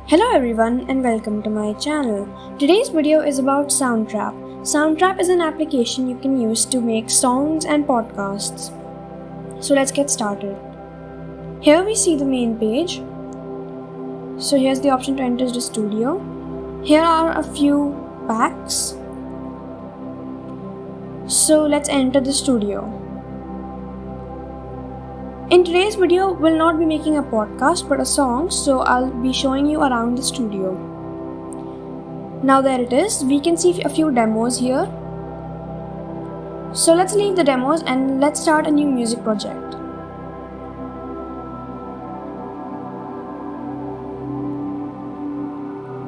Hello everyone and welcome to my channel. Today's video is about Soundtrap. Soundtrap is an application you can use to make songs and podcasts. So let's get started. Here we see the main page. So here's the option to enter the studio. Here are a few packs. So let's enter the studio. In today's video, we'll not be making a podcast but a song, so I'll be showing you around the studio. Now there it is, we can see a few demos here. So let's leave the demos and let's start a new music project.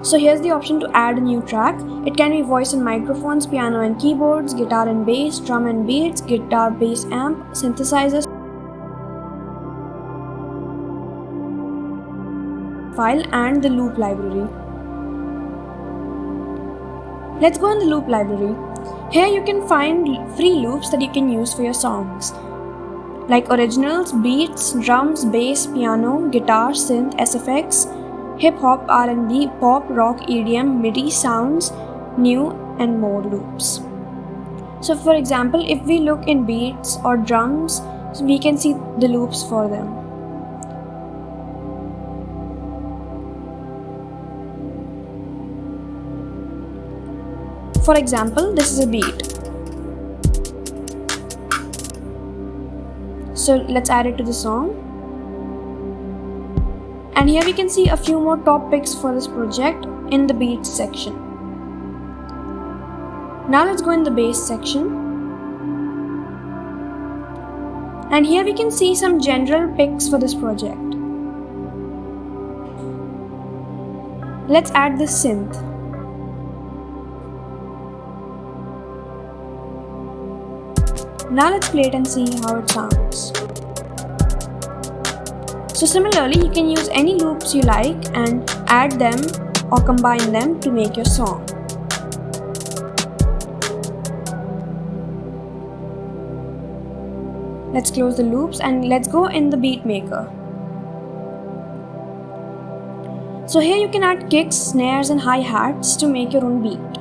So here's the option to add a new track. It can be voice and microphones, piano and keyboards, guitar and bass, drum and beats, guitar, bass amp, synthesizers, file and the loop library. Let's go in the loop library. Here you can find free loops that you can use for your songs, like originals, beats, drums, bass, piano, guitar, synth, SFX, hip-hop, R&B, pop, rock, EDM, MIDI sounds, new and more loops. So for example, if we look in beats or drums, we can see the loops for them. For example, this is a beat. So let's add it to the song. And here we can see a few more top picks for this project in the beats section. Now let's go in the bass section. And here we can see some general picks for this project. Let's add the synth. Now let's play it and see how it sounds. So similarly, you can use any loops you like and add them or combine them to make your song. Let's close the loops and let's go in the beat maker. So here you can add kicks, snares and hi-hats to make your own beat.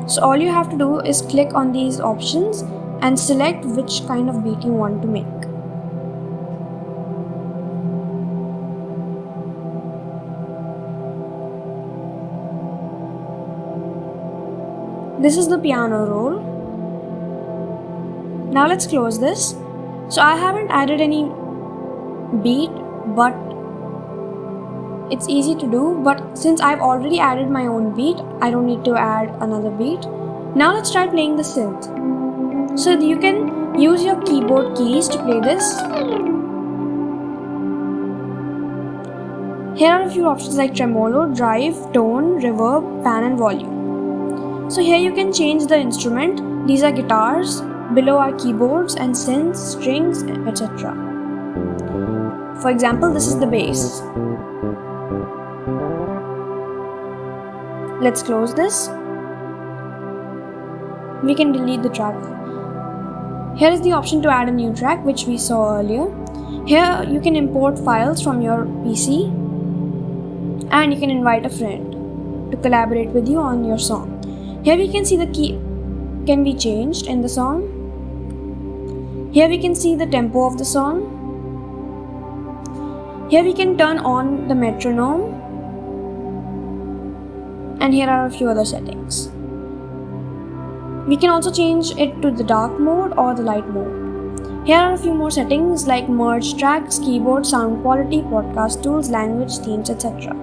So all you have to do is click on these options and select which kind of beat you want to make. This is the piano roll. Now let's close this. So I haven't added any beat, but it's easy to do, but since I've already added my own beat, I don't need to add another beat. Now let's try playing the synth. So you can use your keyboard keys to play this. Here are a few options like tremolo, drive, tone, reverb, pan and volume. So here you can change the instrument. These are guitars, below are keyboards and synths, strings, etc. For example, this is the bass. Let's close this. We can delete the track. Here is the option to add a new track, which we saw earlier. Here you can import files from your PC and you can invite a friend to collaborate with you on your song. Here we can see the key can be changed in the song. Here we can see the tempo of the song. Here we can turn on the metronome. And here are a few other settings. We can also change it to the dark mode or the light mode. Here are a few more settings like merge tracks, keyboard, sound quality, podcast tools, language, themes, etc.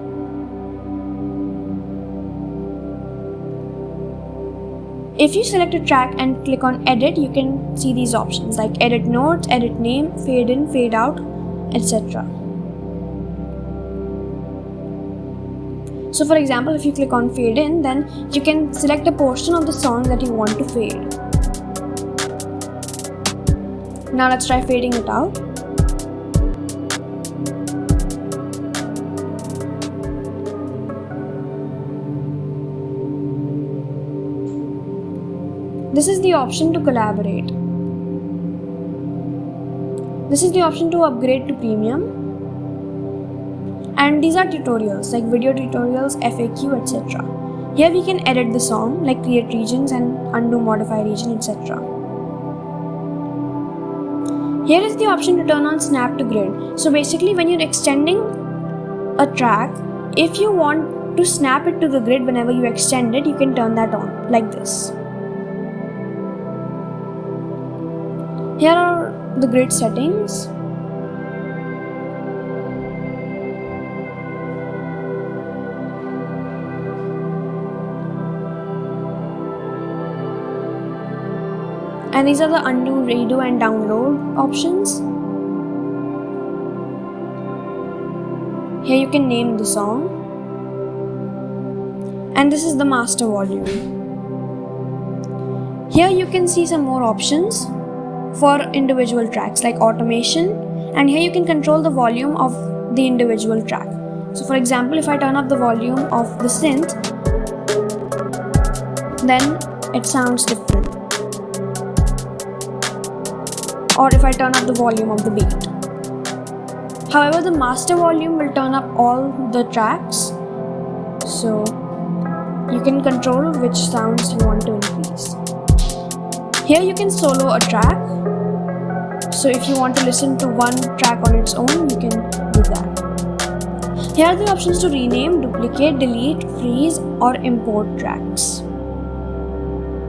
If you select a track and click on edit, you can see these options like edit notes, edit name, fade in, fade out, etc. So for example, if you click on fade in, then you can select a portion of the song that you want to fade. Now let's try fading it out. This is the option to collaborate. This is the option to upgrade to premium. And these are tutorials like video tutorials, FAQ, etc. Here we can edit the song like create regions and undo modify region, etc. Here is the option to turn on snap to grid. So basically when you're extending a track, if you want to snap it to the grid whenever you extend it, you can turn that on like this. Here are the grid settings. And these are the undo, redo and download options. Here you can name the song. And this is the master volume. Here you can see some more options for individual tracks like automation, and here you can control the volume of the individual track. So for example, if I turn up the volume of the synth, then it sounds different. Or if I turn up the volume of the beat. However, the master volume will turn up all the tracks, so you can control which sounds you want to increase. Here you can solo a track. So if you want to listen to one track on its own, you can do that. Here are the options to rename, duplicate, delete, freeze or import tracks.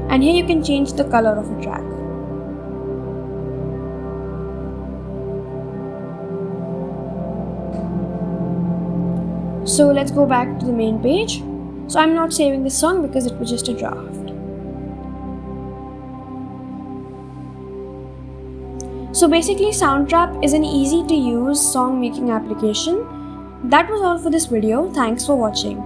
And here you can change the color of a track. So let's go back to the main page. So I'm not saving this song because it was just a draft. So basically Soundtrap is an easy to use song making application. That was all for this video. Thanks for watching.